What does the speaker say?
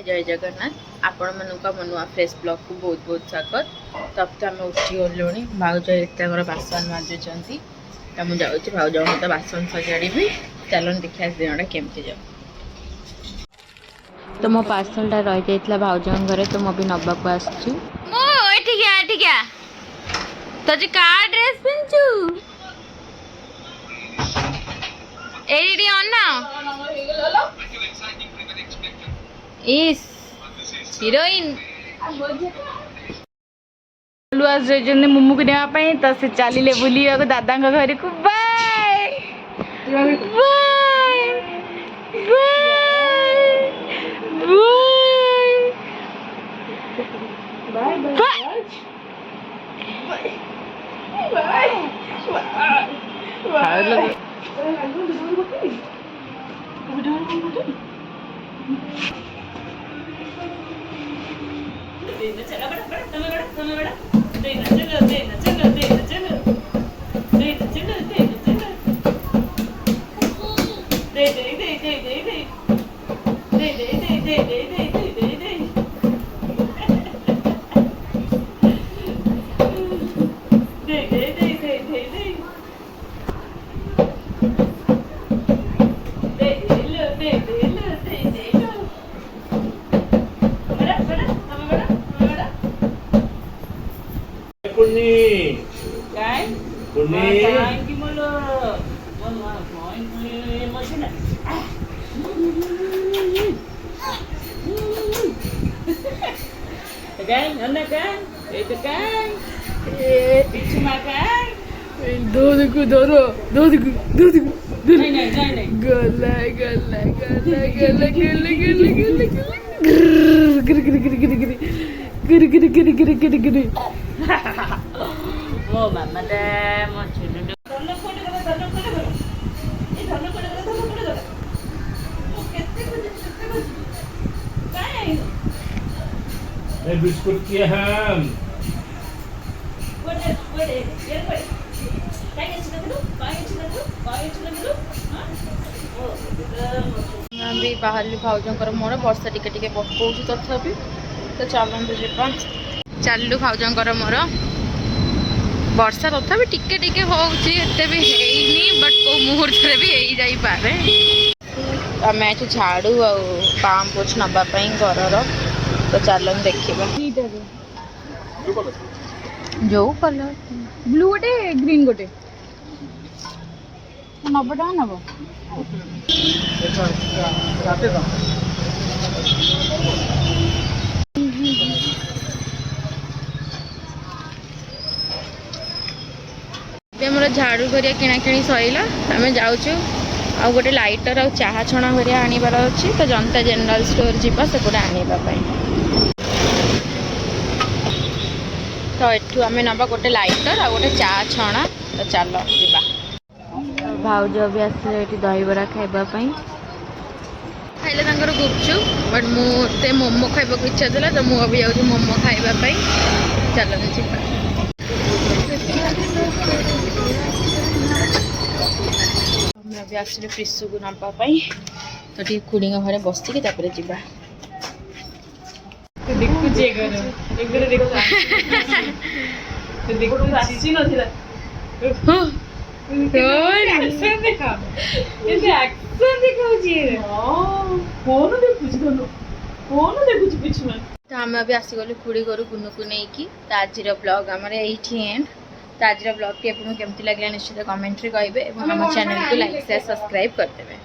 जय जगन्नाथ आपण मानका मनुआ fresh blog को बहुत बहुत स्वागत। तब तो आम उठी गलुणी भाउज एतर बासन माजुंट तो मुझे जाऊँगी भाउज मत बासन सजाड़ी चलन देखिए दिनटा केमती जाऊ। तो मो पार्सलटा रही जाइए भाउज घरे तो मुझे नवाक आसुची तो का ड्रेस पिंचु एडी अन्ना इस हीरोइन मोमो को देवाई तो से चलिए बुलिया दादा घर को बाय बाय बाय बिस्कुट किए हम भी बाहर भाउजर मोर वर्षा टिके पकौ तथापि तो चलते जा चलू भाउजर मोर वर्षा तथापि टिके टिके होते भी है बट को मुहूर्त भी हो जापे आम ये झाड़ू आ पाम पोछ नापी घर तो चलन देखा जो कलर ब्लू गोटे ग्रीन गोटे नब टाँग नब आमर झाड़ू घरिया किणाकिणी सरला आम जाऊँ आ गोटे लाइटर आ चाहा छणा घरिया आनबार अच्छी तो जनता जनरल स्टोर जीवा से आने तो एठू आम नवा गोटे लाइटर आ गोटे चा छणा तो चल जा भाउज भी आसले दहीबरा खावाई खाइले गुपचुप बट मुझे मोमो खाइबा इच्छा था तो मुझे भी जाऊँ मोमो खाइबापी चल जी आसले प्रिशु को नापाई तो टी खुड़ी घरे बसिकी जा तो आम अभी आसीगलु खुड़ी घर गुनु को लेकिन तो आज ब्लॉग आम एंड तो आज ब्लॉग टी आपको केमती लगे निश्चित कमेंट रे कहिबे और हम चैनल को लाइक शेयर सब्सक्राइब करदेवे।